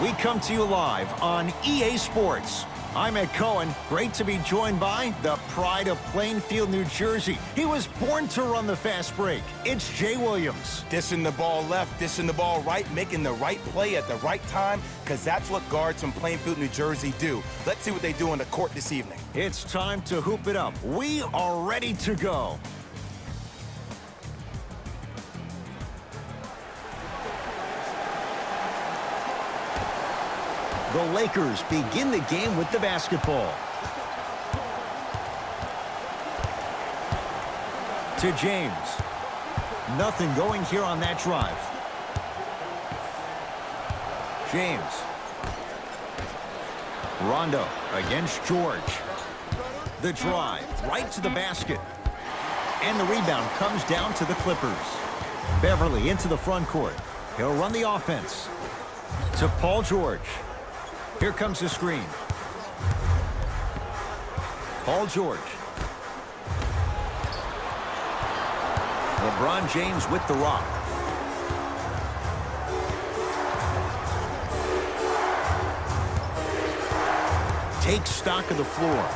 We come to you live on EA Sports. I'm Ed Cohen. Great to be joined by the pride of Plainfield, New Jersey. He was born to run the fast break. It's Jay Williams. Dishing the ball left, dishing the ball right, making the right play at the right time, because that's what guards from Plainfield, New Jersey do. Let's see what they do on the court this evening. It's time to hoop it up. We are ready to go. The Lakers begin the game with the basketball. To James. Nothing going here on that drive. James. Rondo against George. The drive right to the basket. And the rebound comes down to the Clippers. Beverly into the front court. He'll run the offense. To Paul George. Here comes the screen. Paul George. LeBron James with the rock. Takes stock of the floor.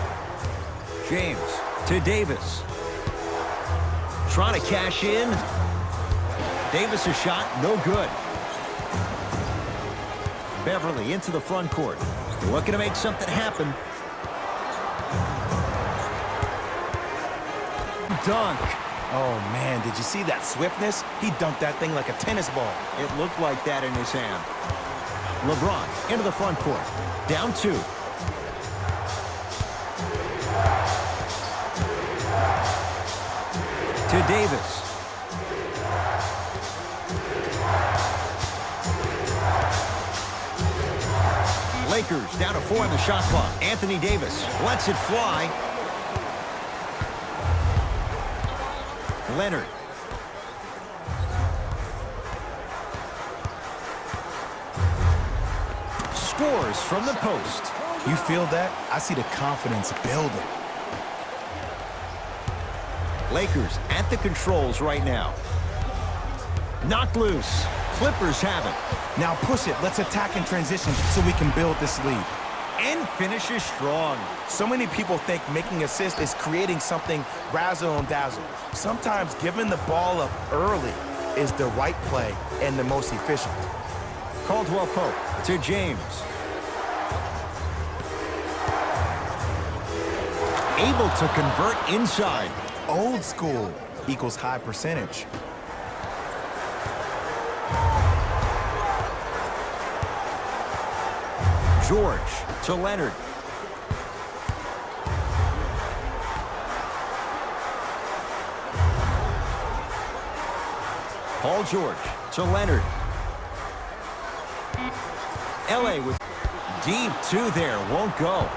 James to Davis. Trying to cash in. Davis' shot, no good. Beverly into the front court. Looking to make something happen. Dunk. Oh, man, did you see that swiftness? He dunked that thing like a tennis ball. It looked like that in his hand. LeBron into the front court. Down 2. To Davis. Lakers down to 4 on the shot clock. Anthony Davis lets it fly. Leonard. Scores from the post. You feel that? I see the confidence building. Lakers at the controls right now. Knocked loose. Clippers have it. Now push it. Let's attack in transition so we can build this lead. And finishes strong. So many people think making assists is creating something razzle and dazzle. Sometimes giving the ball up early is the right play and the most efficient. Caldwell Pope to James. Able to convert inside. Old school equals high percentage. George to Leonard. Paul George to Leonard. LA with deep 2 there. Won't go.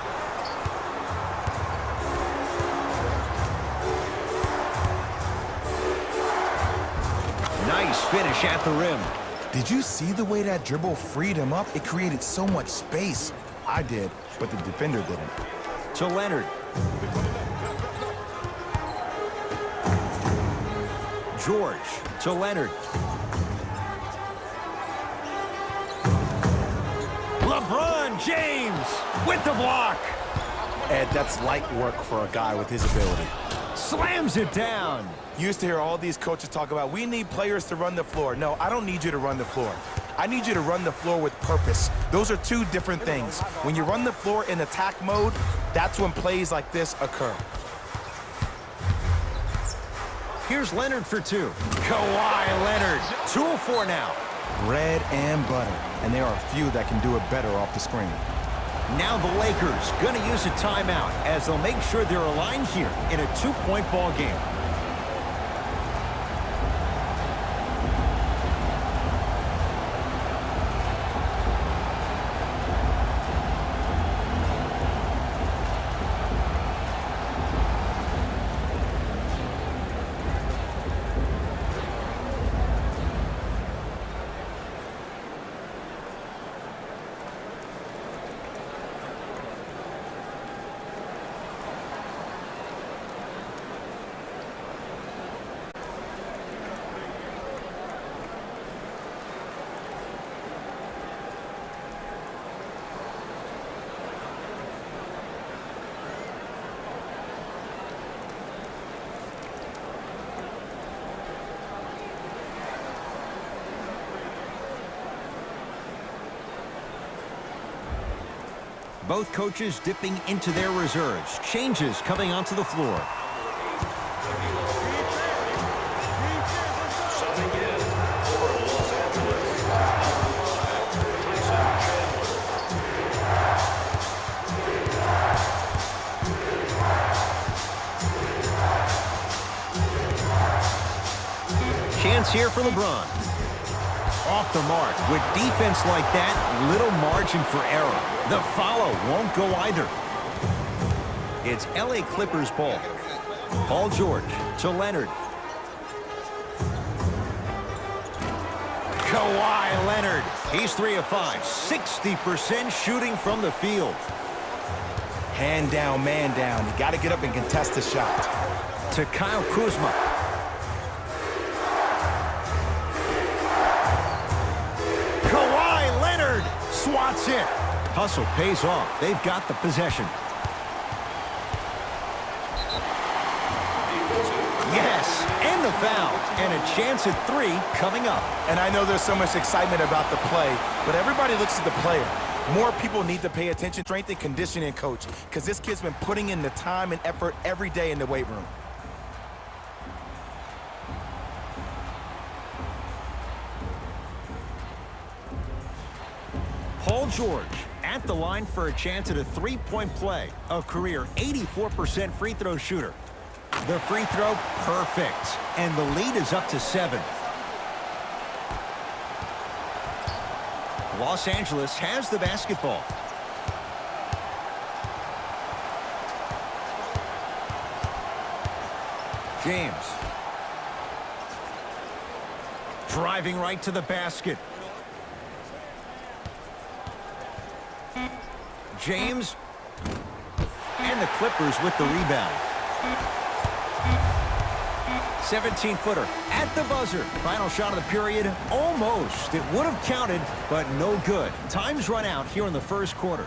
Nice finish at the rim. Did you see the way that dribble freed him up? It created so much space. I did, but the defender didn't. To Leonard. George to Leonard. LeBron James with the block. Ed, that's light work for a guy with his ability. Slams it down. You used to hear all these coaches talk about, we need players to run the floor. No, I don't need you to run the floor. I need you to run the floor with purpose. Those are 2 different things. When you run the floor in attack mode, that's when plays like this occur. Here's Leonard for 2. Kawhi Leonard. 2 of 4 now. Bread and butter. And there are few that can do it better off the screen. Now the Lakers going to use a timeout as they'll make sure they're aligned here in a 2-point ball game. Both coaches dipping into their reserves. Changes coming onto the floor. Chance here for LeBron. Off the mark. With defense like that, little margin for error. The follow won't go either. It's LA Clippers ball. Paul George to Leonard. Kawhi Leonard. He's 3 of 5. 60% shooting from the field. Hand down, man down. You got to get up and contest the shot. To Kyle Kuzma. Kawhi Leonard swats it. Hustle pays off. They've got the possession. Yes, and the foul. And a chance at 3 coming up. And I know there's so much excitement about the play, but everybody looks at the player. More people need to pay attention. Strength and conditioning coach, because this kid's been putting in the time and effort every day in the weight room. Paul George at the line for a chance at a three-point play. A career 84% free throw shooter. The free throw, perfect. And the lead is up to 7. Los Angeles has the basketball. James. Driving right to the basket. James. And the Clippers with the rebound. 17-footer at the buzzer. Final shot of the period, almost. It would have counted, but no good. Time's run out here in the first quarter.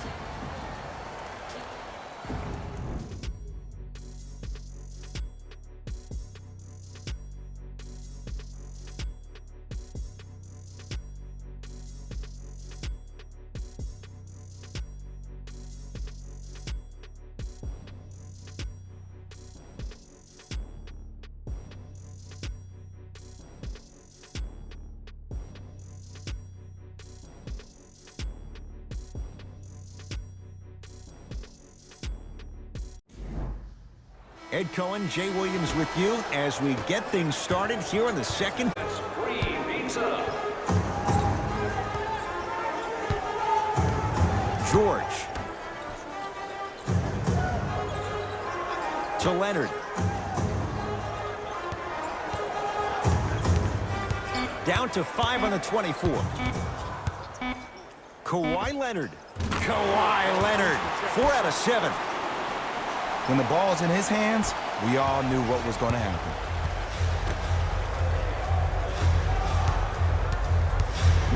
Ed Cohen, Jay Williams with you as we get things started here in the second. George. To Leonard. Down to 5 on the 24. Kawhi Leonard. Kawhi Leonard. 4 out of 7. When the ball's in his hands, we all knew what was going to happen.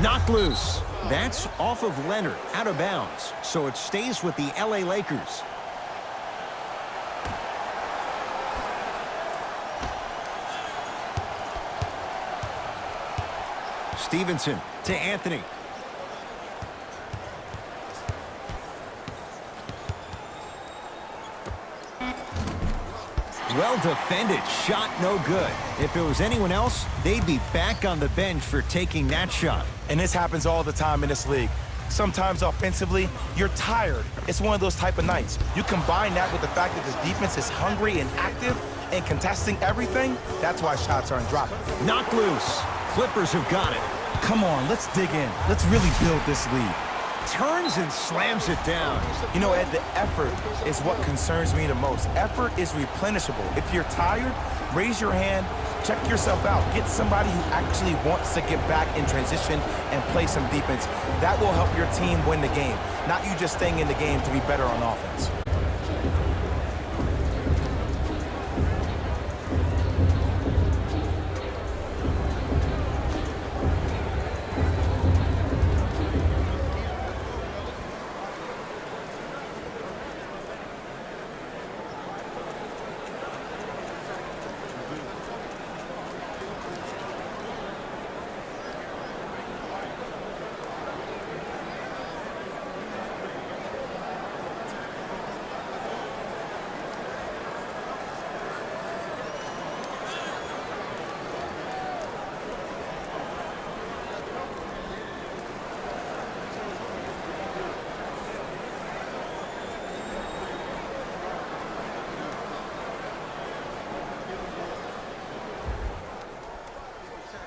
Knocked loose. That's off of Leonard, out of bounds. So it stays with the LA Lakers. Stevenson to Anthony. Well defended. Shot no good. If it was anyone else, they'd be back on the bench for taking that shot. And this happens all the time in this league. Sometimes offensively, you're tired. It's one of those type of nights. You combine that with the fact that the defense is hungry and active and contesting everything, that's why shots aren't dropping. Knocked loose. Clippers have got it. Come on, let's dig in. Let's really build this lead. Turns and slams it down. You know, Ed, the effort is what concerns me the most. Effort is replenishable. If you're tired, raise your hand, check yourself out. Get somebody who actually wants to get back in transition and play some defense. That will help your team win the game, not you just staying in the game to be better on offense.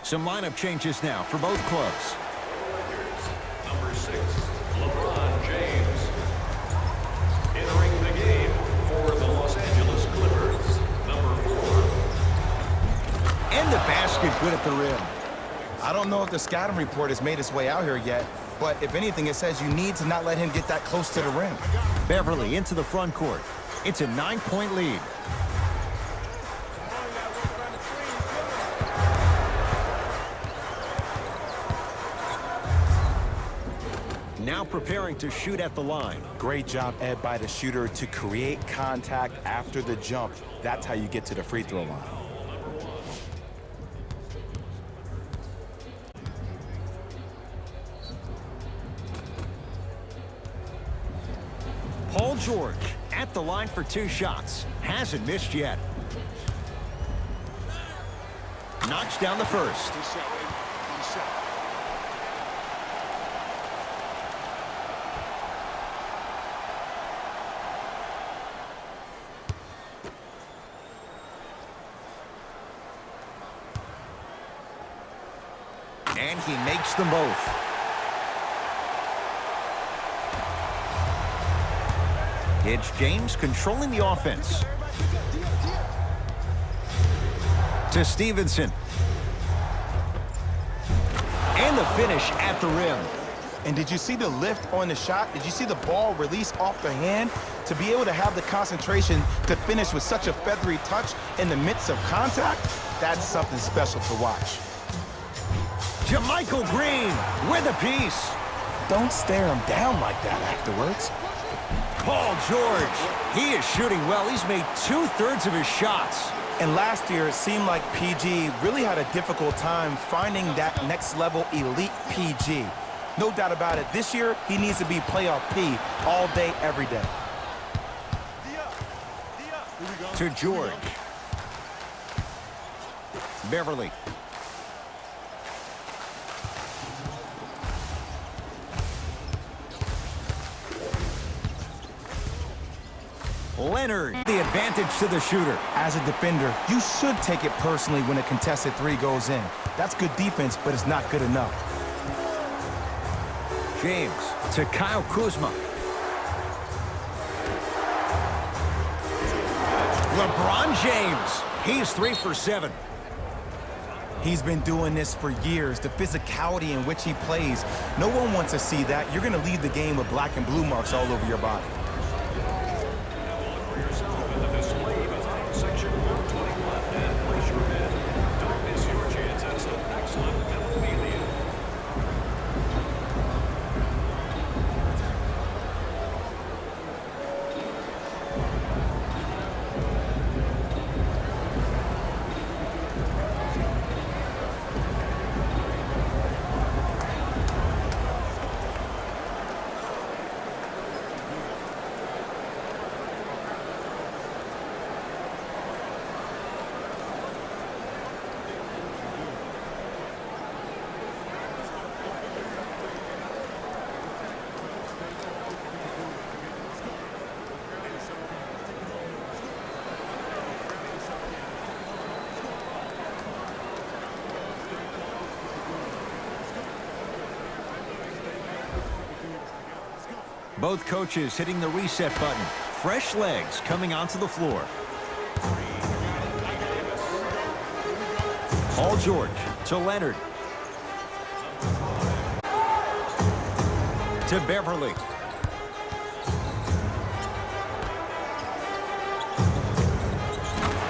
Some lineup changes now for both clubs. Number 6, LeBron James. Entering the game for the Los Angeles Clippers, number 4. And the basket good at the rim. I don't know if the scouting report has made its way out here yet, but if anything, it says you need to not let him get that close to the rim. Beverly into the front court. It's a 9-point lead. Now preparing to shoot at the line. Great job, Ed, by the shooter to create contact after the jump. That's how you get to the free throw line. Paul George at the line for 2 shots. Hasn't missed yet. Knocks down the first. And he makes them both. It's James controlling the offense. To Stevenson. And the finish at the rim. And did you see the lift on the shot? Did you see the ball release off the hand? To be able to have the concentration to finish with such a feathery touch in the midst of contact, that's something special to watch. Jermichael Green with a piece. Don't stare him down like that afterwards. Paul George, he is shooting well. He's made 2/3 of his shots. And last year, it seemed like PG really had a difficult time finding that next level elite PG. No doubt about it, this year, he needs to be playoff P all day, every day. To George. Beverly. Leonard, the advantage to the shooter. As a defender, you should take it personally when a contested 3 goes in. That's good defense, but it's not good enough. James to Kyle Kuzma. LeBron James. He's 3 for 7. He's been doing this for years. The physicality in which he plays. No one wants to see that. You're going to leave the game with black and blue marks all over your body. Yourself in the display behind section 121 and place your bet. Don't miss your chance at some excellent memorabilia. Both coaches hitting the reset button. Fresh legs coming onto the floor. Paul George to Leonard. To Beverly.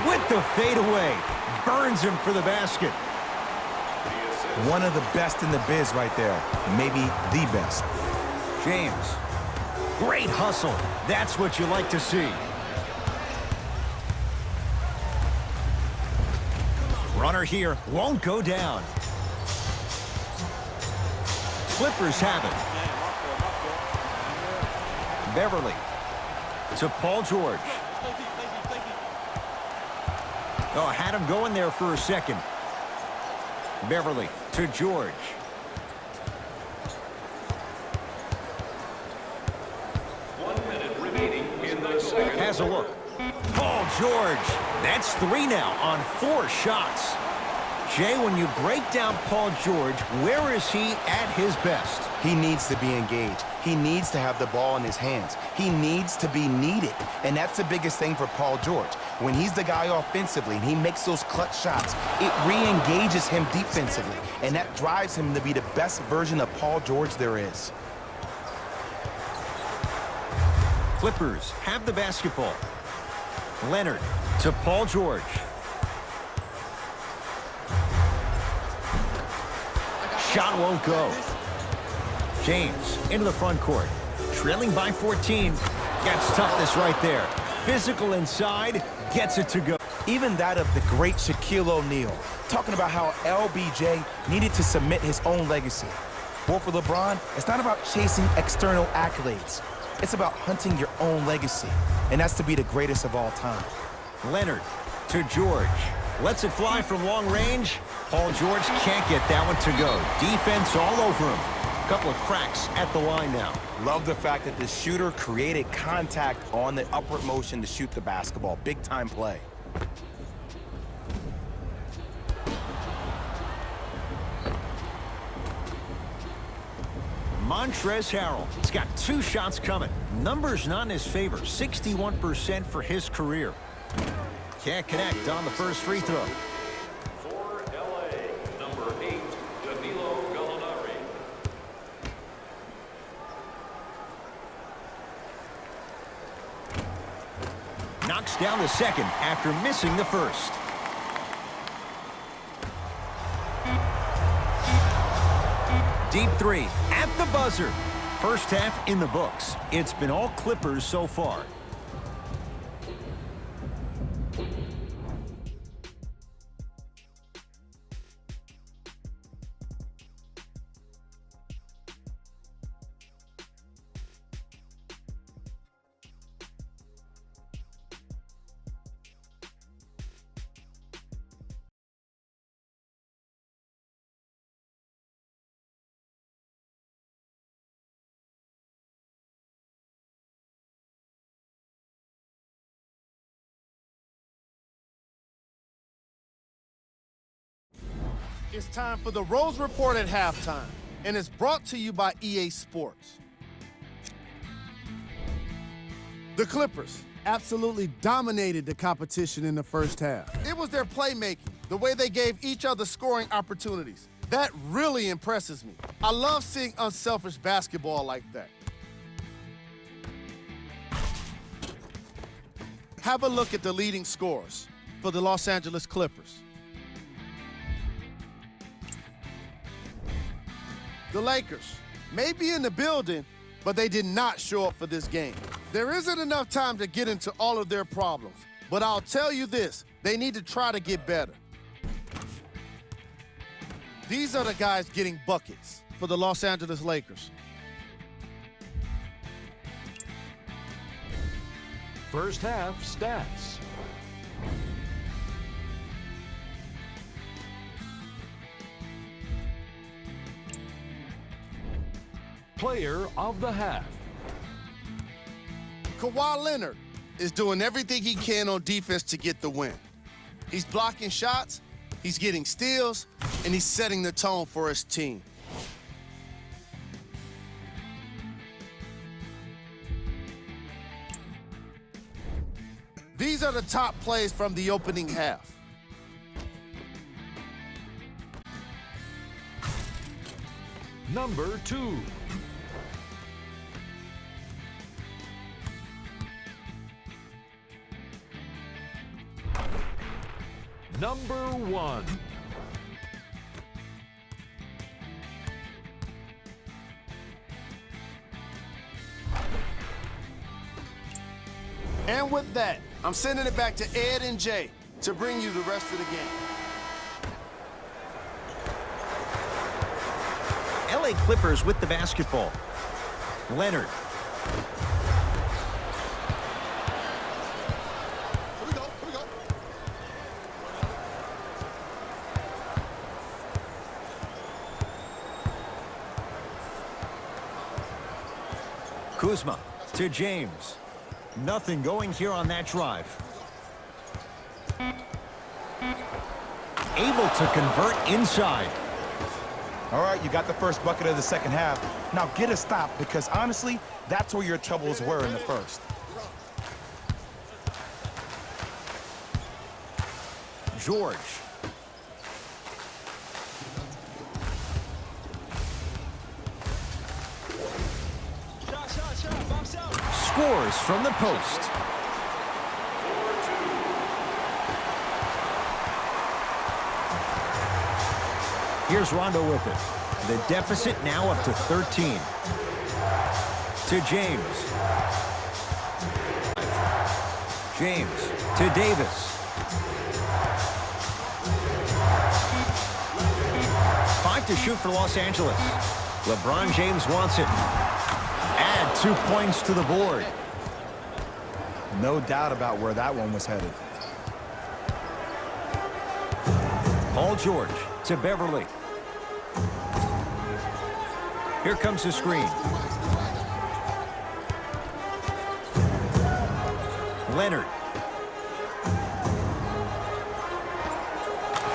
With the fadeaway. Burns him for the basket. One of the best in the biz right there. Maybe the best. James. Great hustle. That's what you like to see. Runner here won't go down. Clippers have it. Beverly to Paul George. Oh, had him going there for a second. Beverly to George. Has a look. Paul George. That's 3 now on 4 shots. Jay, when you break down Paul George, where is he at his best? He needs to be engaged. He needs to have the ball in his hands. He needs to be needed. And that's the biggest thing for Paul George. When he's the guy offensively and he makes those clutch shots, it re-engages him defensively. And that drives him to be the best version of Paul George there is. Clippers have the basketball. Leonard to Paul George. Shot won't go. James into the front court. Trailing by 14. Gets toughness right there. Physical inside. Gets it to go. Even that of the great Shaquille O'Neal, talking about how LBJ needed to submit his own legacy. Well, for LeBron, it's not about chasing external accolades. It's about hunting your own legacy, and that's to be the greatest of all time. Leonard to George. Lets it fly from long range. Paul George can't get that one to go. Defense all over him. Couple of cracks at the line now. Love the fact that the shooter created contact on the upward motion to shoot the basketball. Big time play. Montrezl Harrell. He's got 2 shots coming. Numbers not in his favor. 61% for his career. Can't connect on the first free throw. For LA, number 8, Danilo Gallinari. Knocks down the second after missing the first. Deep 3 at the buzzer. First half in the books. It's been all Clippers so far. It's time for the Rose Report at halftime, and it's brought to you by EA Sports. The Clippers absolutely dominated the competition in the first half. It was their playmaking, the way they gave each other scoring opportunities. That really impresses me. I love seeing unselfish basketball like that. Have a look at the leading scorers for the Los Angeles Clippers. The Lakers may be in the building, but they did not show up for this game. There isn't enough time to get into all of their problems, but I'll tell you this, they need to try to get better. These are the guys getting buckets for the Los Angeles Lakers. First half stats. Player of the half. Kawhi Leonard is doing everything he can on defense to get the win. He's blocking shots, he's getting steals, and he's setting the tone for his team. These are the top plays from the opening half. Number 2. Number 1. And with that, I'm sending it back to Ed and Jay to bring you the rest of the game. LA Clippers with the basketball. Leonard. Here we go. Kuzma to James. Nothing going here on that drive. able to convert inside. All right, you got the first bucket of the second half. Now get a stop, because honestly, that's where your troubles were in the first. George. Scores from the post. Here's Rondo with it. The deficit now up to 13. To James. James to Davis. 5 to shoot for Los Angeles. LeBron James wants it. Add 2 points to the board. No doubt about where that one was headed. Paul George to Beverly. Here comes the screen. Leonard.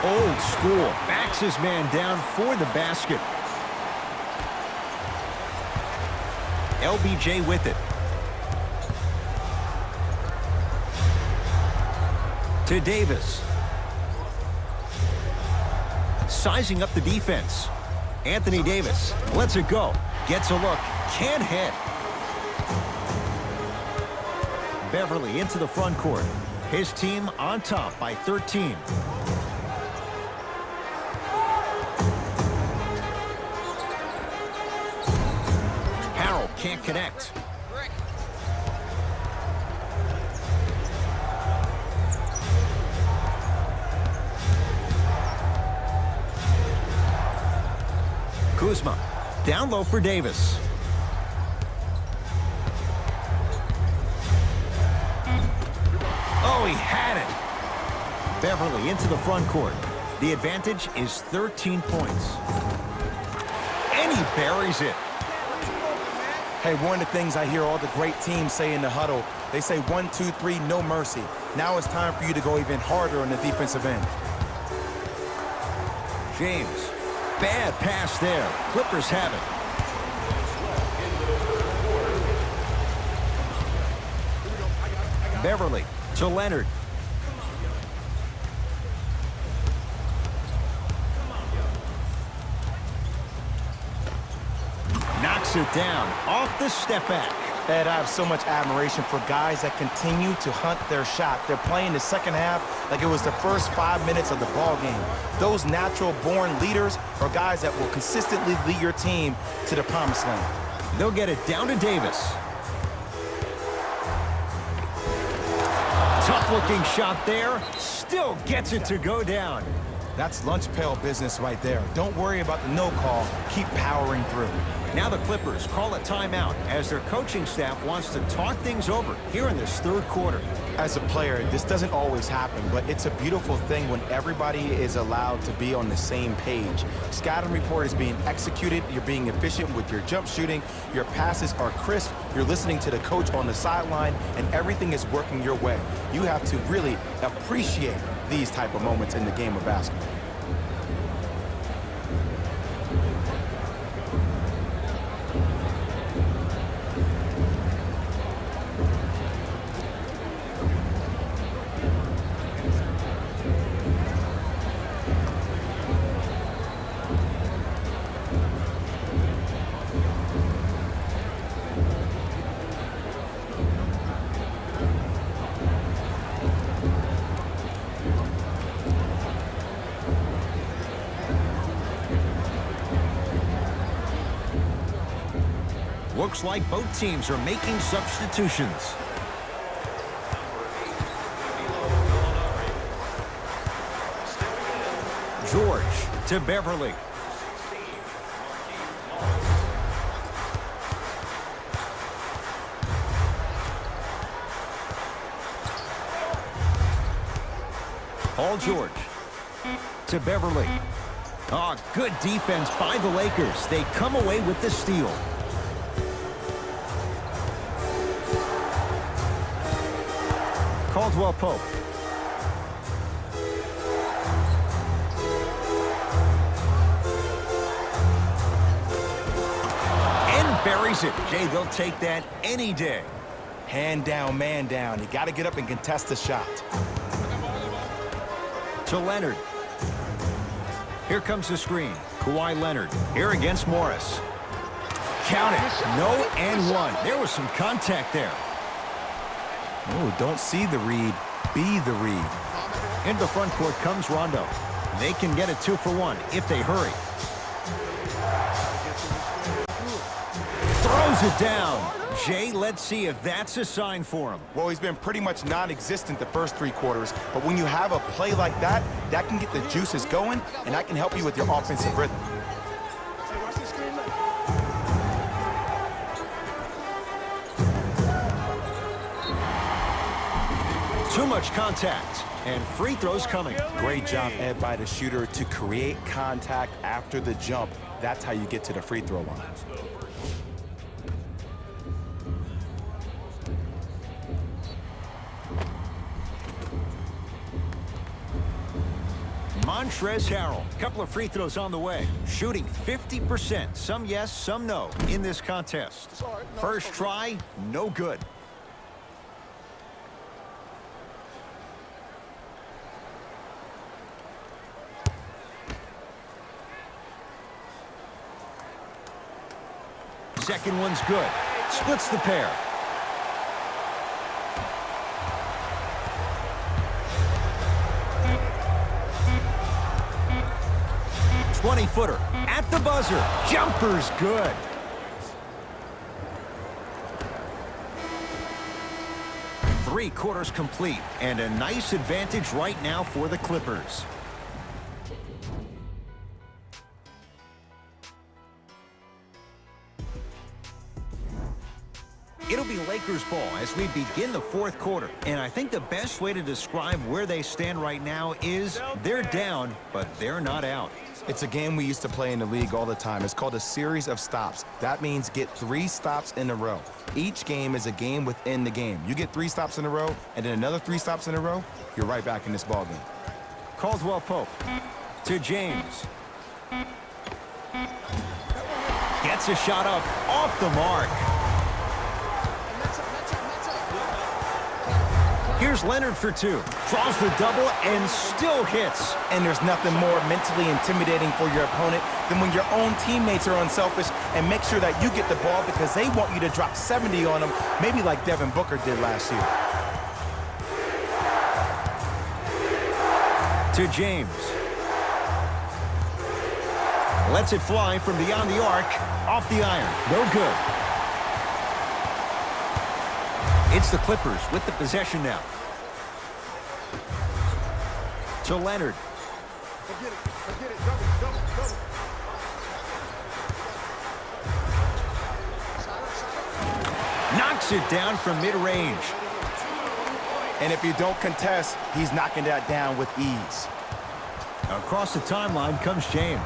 Old school. Backs his man down for the basket. LBJ with it. To Davis. Sizing up the defense. Anthony Davis lets it go. Gets a look. Can't hit. Beverly into the front court. His team on top by 13. Harrell can't connect. Kuzma down low for Davis. Oh, he had it. Beverly into the front court. The advantage is 13 points. And he buries it. Hey, one of the things I hear all the great teams say in the huddle, they say 1, 2, 3, no mercy. Now it's time for you to go even harder on the defensive end. James. Bad pass there. Clippers have it. Beverly to Leonard. Knocks it down off the step back. Ed, I have so much admiration for guys that continue to hunt their shot. They're playing the second half like it was the first 5 minutes of the ball game. Those natural-born leaders are guys that will consistently lead your team to the promised land. They'll get it down to Davis. Tough-looking shot there. Still gets it to go down. That's lunch pail business right there. Don't worry about the no call. Keep powering through. Now the Clippers call a timeout as their coaching staff wants to talk things over here in this third quarter. As a player, this doesn't always happen, but it's a beautiful thing when everybody is allowed to be on the same page. Scouting report is being executed. You're being efficient with your jump shooting. Your passes are crisp. You're listening to the coach on the sideline, and everything is working your way. You have to really appreciate these type of moments in the game of basketball. Looks like both teams are making substitutions. George to Beverly. Paul George to Beverly. Oh, good defense by the Lakers. They come away with the steal. Caldwell Pope. buries it. Jay, they'll take that any day. Hand down, man down. You got to get up and contest the shot. To Leonard. Here comes the screen. Kawhi Leonard here against Morris. Count it. No and one. There was some contact there. Oh, don't see the read. Be the read. Into the front court comes Rondo. They can get a 2 for 1 if they hurry. Throws it down. Jay, let's see if that's a sign for him. Well, he's been pretty much non-existent the first 3 quarters, but when you have a play like that, that can get the juices going, and that can help you with your offensive rhythm. Too much contact, and free throws coming. Great job, Ed, by the shooter to create contact after the jump. That's how you get to the free throw line. Montrezl Harrell, a couple of free throws on the way. Shooting 50%, some yes, some no, in this contest. First try, no good. Second one's good. Splits the pair. Footer at the buzzer. Jumper's good. Three quarters complete, and a nice advantage right now for the Clippers. It'll be Lakers ball as we begin the fourth quarter. And I think the best way to describe where they stand right now is they're down, but they're not out. It's a game we used to play in the league all the time. It's called a series of stops. That means get 3 stops in a row. Each game is a game within the game. You get 3 stops in a row, and then another 3 stops in a row, you're right back in this ball game. Caldwell Pope to James. Gets a shot up off the mark. Here's Leonard for 2. Draws the double and still hits. And there's nothing more mentally intimidating for your opponent than when your own teammates are unselfish and make sure that you get the ball because they want you to drop 70 on them, maybe like Devin Booker did last year. To James. Lets it fly from beyond the arc. Off the iron. No good. It's the Clippers with the possession now. To Leonard. Knocks it down from mid-range. And if you don't contest, he's knocking that down with ease. Across the timeline comes James.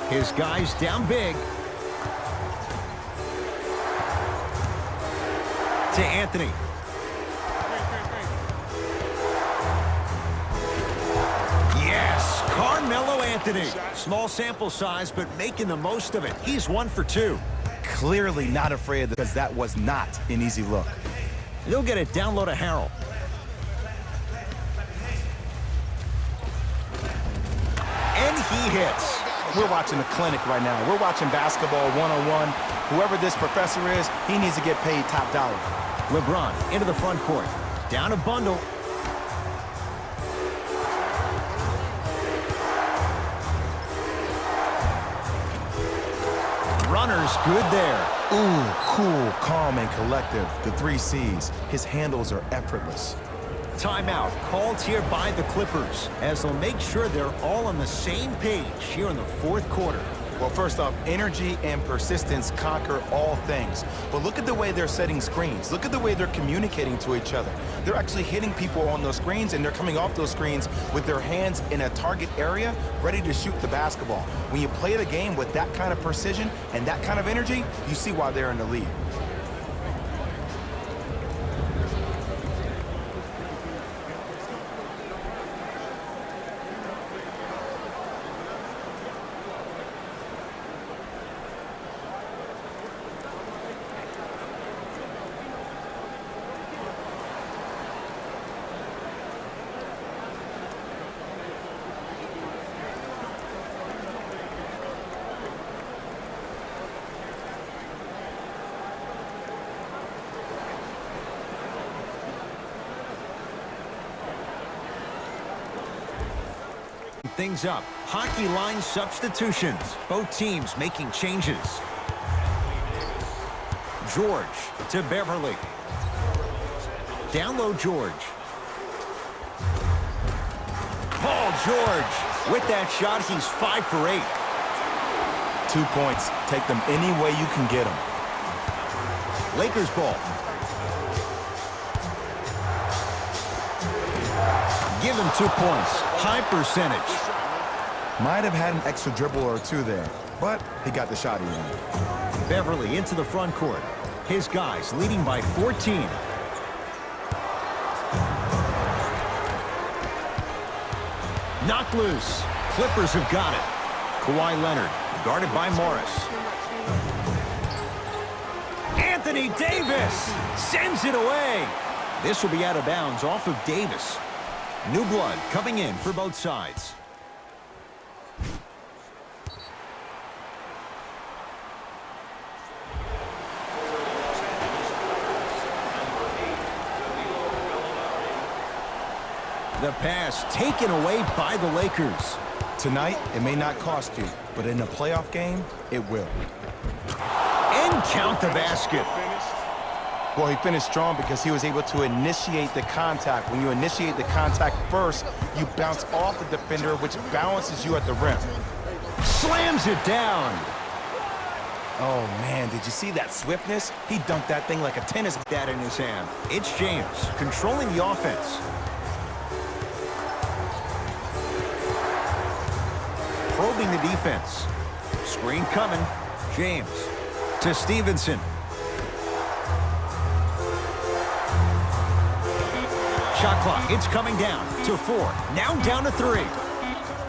His guys down big. To Anthony. Yes, Carmelo Anthony. Small sample size, but making the most of it. He's 1 for 2. Clearly not afraid because that was not an easy look. They'll get it down low to Harrell. And he hits. We're watching a clinic right now. We're watching basketball one-on-one. Whoever this professor is, he needs to get paid top dollar. LeBron into the front court. Down a bundle. Runner's good there. Ooh, cool, calm, and collective. The 3 C's. His handles are effortless. Timeout called here by the Clippers as they'll make sure they're all on the same page here in the fourth quarter. Well, first off, energy and persistence conquer all things. But look at the way they're setting screens. Look at the way they're communicating to each other. They're actually hitting people on those screens, and they're coming off those screens with their hands in a target area, ready to shoot the basketball. When you play the game with that kind of precision and that kind of energy, you see why they're in the lead. things up. Hockey line substitutions. Both teams making changes. George to Beverly. Down low, George. Paul George. With that shot, he's 5 for 8. 2 points. Take them any way you can get them. Lakers ball. Give him 2 points. High percentage. Might have had an extra dribble or two there, but he got the shot he wanted. Beverly into the front court. His guys leading by 14. Knocked loose. Clippers have got it. Kawhi Leonard guarded by Morris. Anthony Davis sends it away. This will be out of bounds off of Davis. New blood coming in for both sides. The pass taken away by the Lakers. Tonight, it may not cost you, but in a playoff game, it will. And count the basket. Well, he finished strong because he was able to initiate the contact. When you initiate the contact first, you bounce off the defender, which balances you at the rim. Slams it down. Oh, man, did you see that swiftness? He dunked that thing like a tennis That in his hand. It's James controlling the offense. Probing the defense. Screen coming. James to Stevenson. Shot clock. It's coming down to 4. Now down to 3.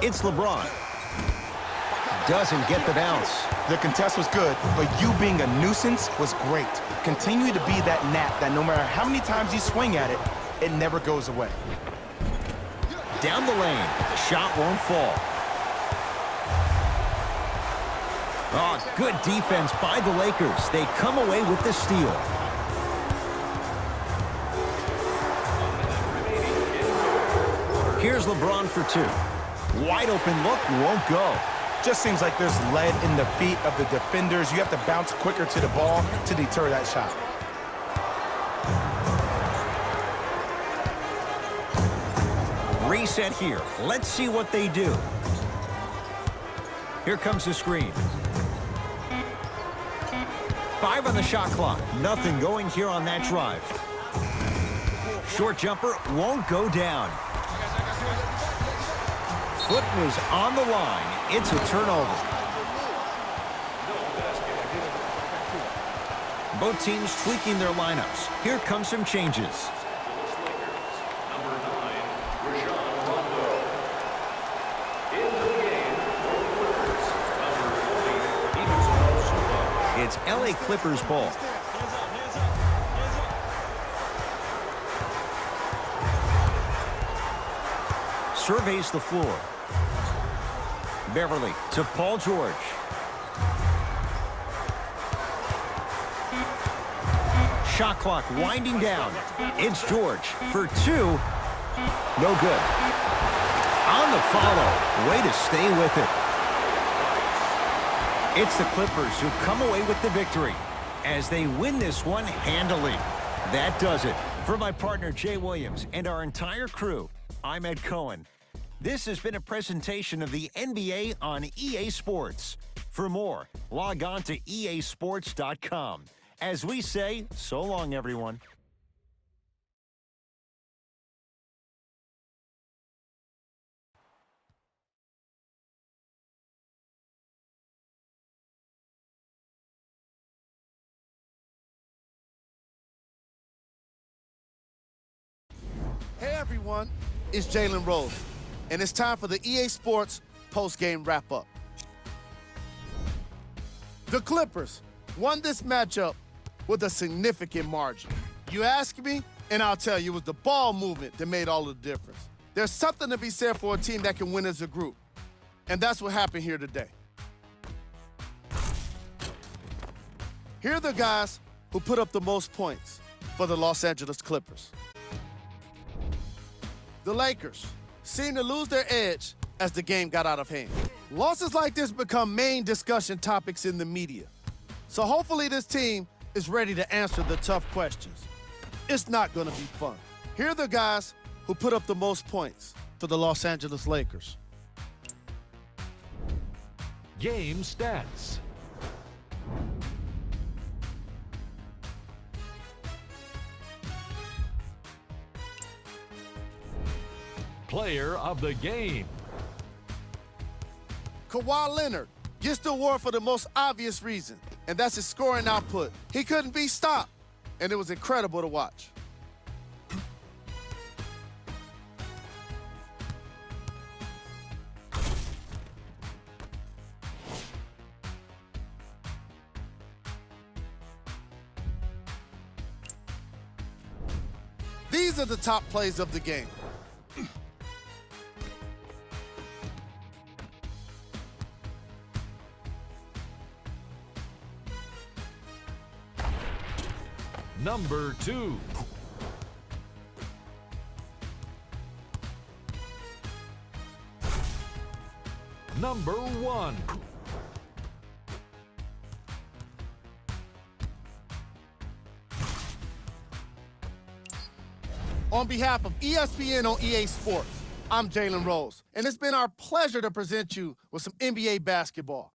It's LeBron. Doesn't get the bounce. The contest was good, but you being a nuisance was great. Continue to be that gnat that no matter how many times you swing at it, it never goes away. Down the lane. The shot won't fall. Oh, good defense by the Lakers. They come away with the steal. Here's LeBron for 2. Wide open look, won't go. Just seems like there's lead in the feet of the defenders. You have to bounce quicker to the ball to deter that shot. Reset here. Let's see what they do. Here comes the screen. 5 on the shot clock. Nothing going here on that drive. Short jumper won't go down. Foot was on the line. It's a turnover. Both teams tweaking their lineups. Here come some changes. It's LA Clippers ball. Surveys the floor. Beverly to Paul George. Shot clock winding down. It's George for 2. No good. On the follow. Way to stay with it. It's the Clippers who come away with the victory as they win this one handily. That does it. For my partner, Jay Williams, and our entire crew, I'm Ed Cohen. This has been a presentation of the NBA on EA Sports. For more, log on to easports.com. As we say, so long, everyone. Hey everyone, it's Jalen Rose, and it's time for the EA Sports post-game wrap-up. The Clippers won this matchup with a significant margin. You ask me, and I'll tell you, it was the ball movement that made all the difference. There's something to be said for a team that can win as a group, and that's what happened here today. Here are the guys who put up the most points for the Los Angeles Clippers. The Lakers seemed to lose their edge as the game got out of hand. Losses like this become main discussion topics in the media. So hopefully this team is ready to answer the tough questions. It's not going to be fun. Here are the guys who put up the most points for the Los Angeles Lakers. Game stats. Player of the game. Kawhi Leonard gets the award for the most obvious reason, and that's his scoring output. He couldn't be stopped, and it was incredible to watch. These are the top plays of the game. Number 2. Number 1. On behalf of ESPN on EA Sports, I'm Jalen Rose, and it's been our pleasure to present you with some NBA basketball.